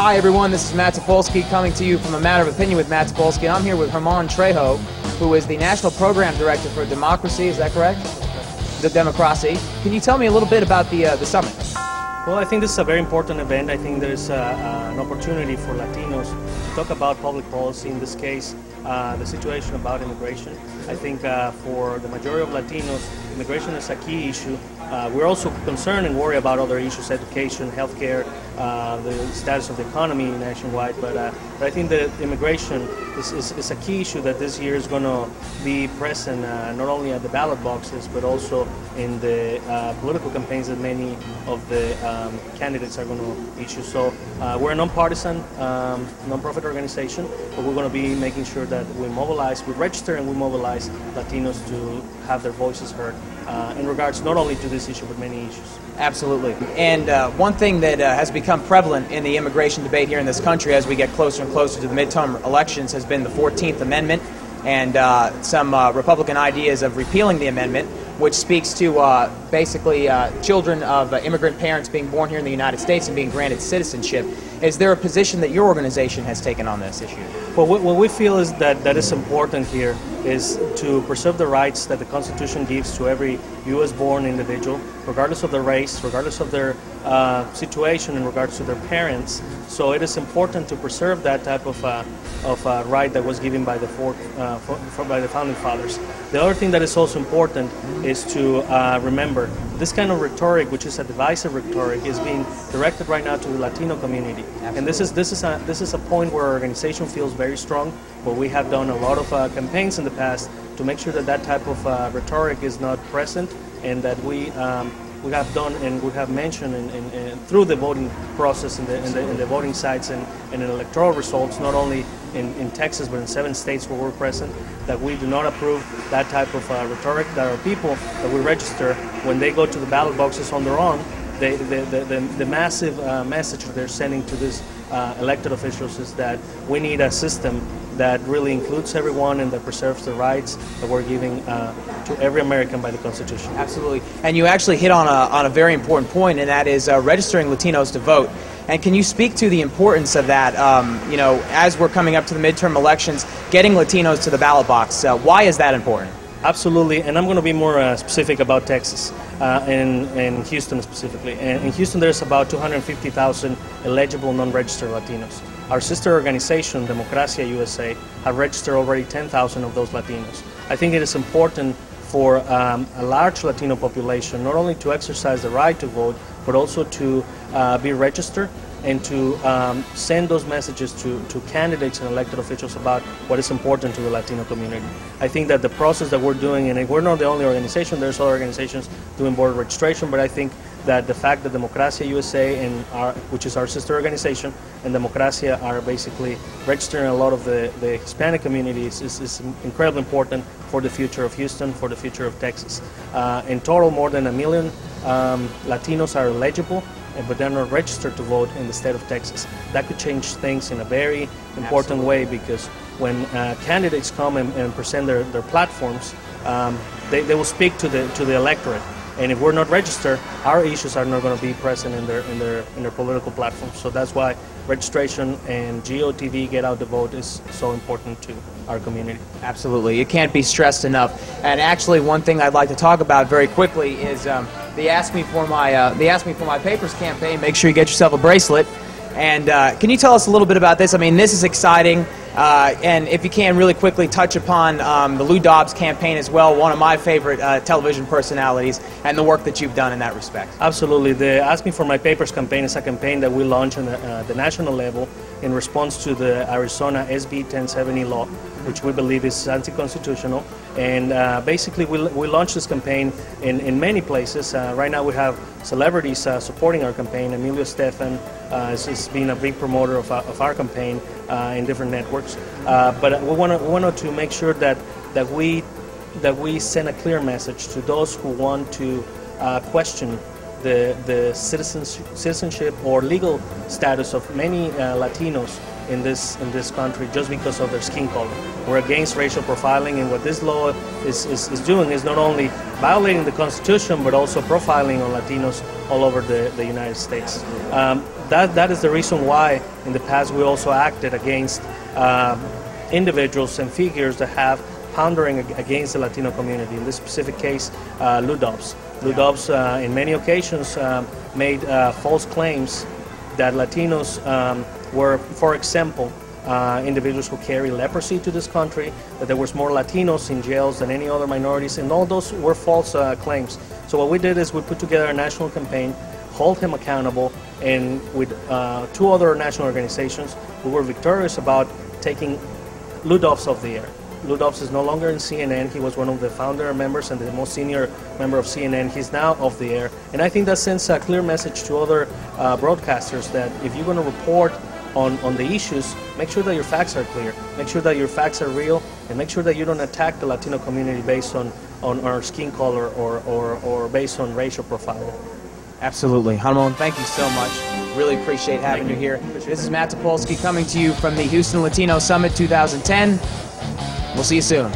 Hi everyone, this is Matt Topolski coming to you from A Matter of Opinion with Matt Topolski, and I'm here with Trejo, who is the National Program Director for Democracy, is that correct? The Democracy. Can you tell me a little bit about the summit? Well, I think this is a very important event. I think there's an opportunity for Latinos to talk about public policy, in this case, the situation about immigration. I think for the majority of Latinos, immigration is a key issue. We're also concerned and worried about other issues, education, healthcare, the status of the economy nationwide, but I think that immigration is a key issue that this year is going to be present not only at the ballot boxes, but also in the political campaigns that many of the candidates are going to issue. So we're a non-partisan, non-profit organization, but we're going to be making sure that we mobilize, we register and we mobilize Latinos to have their voices heard in regards not only to this issue, but many issues. Absolutely. And one thing that has become prevalent in the immigration debate here in this country as we get closer and closer to the midterm elections has been the 14th Amendment and some Republican ideas of repealing the amendment, which speaks to basically children of immigrant parents being born here in the United States and being granted citizenship. Is there a position that your organization has taken on this issue? Well, what we feel is that is important here is to preserve the rights that the Constitution gives to every U.S.-born individual, regardless of their race, regardless of their situation, in regards to their parents. So it is important to preserve that type of right that was given by the founding fathers. The other thing that is also important is to remember this kind of rhetoric, which is a divisive rhetoric, is being directed right now to the Latino community. Absolutely. And this is a point where our organization feels very strong, where we have done a lot of campaigns in the past to make sure that that type of rhetoric is not present, and that we have done and we have mentioned through the voting process in the voting sites and in electoral results, not only in Texas but in 7 states where we're present, that we do not approve that type of rhetoric, that our people that we register, when they go to the ballot boxes on their own, the massive message that they're sending to these elected officials is that we need a system that really includes everyone and that preserves the rights that we're giving to every American by the Constitution. Absolutely. And you actually hit on a very important point, and that is registering Latinos to vote. And can you speak to the importance of that, you know, as we're coming up to the midterm elections, getting Latinos to the ballot box? Why is that important? Absolutely, and I'm going to be more specific about Texas, in Houston specifically. And in Houston there's about 250,000 eligible non-registered Latinos. Our sister organization, Democracia USA, have registered already 10,000 of those Latinos. I think it is important for a large Latino population not only to exercise the right to vote, but also to be registered and to send those messages to candidates and elected officials about what is important to the Latino community. I think that the process that we're doing, and we're not the only organization, there's other organizations doing voter registration, but I think that the fact that Democracia USA, which is our sister organization, and Democracia are basically registering a lot of the Hispanic communities is incredibly important for the future of Houston, for the future of Texas. In total, more than 1 million Latinos are eligible, but they're not registered to vote in the state of Texas. That could change things in a very important way, because when candidates come and present their platforms, they will speak to the electorate. And if we're not registered, our issues are not going to be present in their political platforms. So that's why registration and GOTV, Get Out the Vote, is so important to our community. Absolutely, it can't be stressed enough. And actually, one thing I'd like to talk about very quickly is the Ask Me for My Papers campaign. Make sure you get yourself a bracelet. And can you tell us a little bit about this? I mean, this is exciting. And if you can, really quickly touch upon the Dobbs Campaign as well, one of my favorite television personalities, and the work that you've done in that respect. Absolutely. The Ask Me for My Papers campaign is a campaign that we launched on the national level in response to the Arizona SB 1070 law, which we believe is anti-constitutional. And basically we launched this campaign in many places. Right now we have celebrities supporting our campaign. Emilio Estefan has been a big promoter of our campaign in different networks. But we wanted to make sure that we send a clear message to those who want to question the citizenship or legal status of many Latinos in this country just because of their skin color. We're against racial profiling, and what this law is doing is not only violating the Constitution, but also profiling on Latinos all over the United States. That is the reason why in the past we also acted against individuals and figures that have pandering against the Latino community. In this specific case, Lou Dobbs. Lou Dobbs, in many occasions, made false claims that Latinos were, for example, individuals who carry leprosy to this country, that there was more Latinos in jails than any other minorities, and all those were false claims. So what we did is we put together a national campaign, hold him accountable, and with 2 other national organizations, we were victorious about taking Lou Dobbs off the air. Lou Dobbs is no longer in CNN. He was one of the founder members and the most senior member of CNN. He's now off the air. And I think that sends a clear message to other broadcasters that if you're going to report on the issues, make sure that your facts are clear, make sure that your facts are real, and make sure that you don't attack the Latino community based on our skin color or based on racial profiling. Absolutely. Ramon, thank you so much. Really appreciate having you here. This is Matt Topolski coming to you from the Houston Latino Summit 2010. We'll see you soon.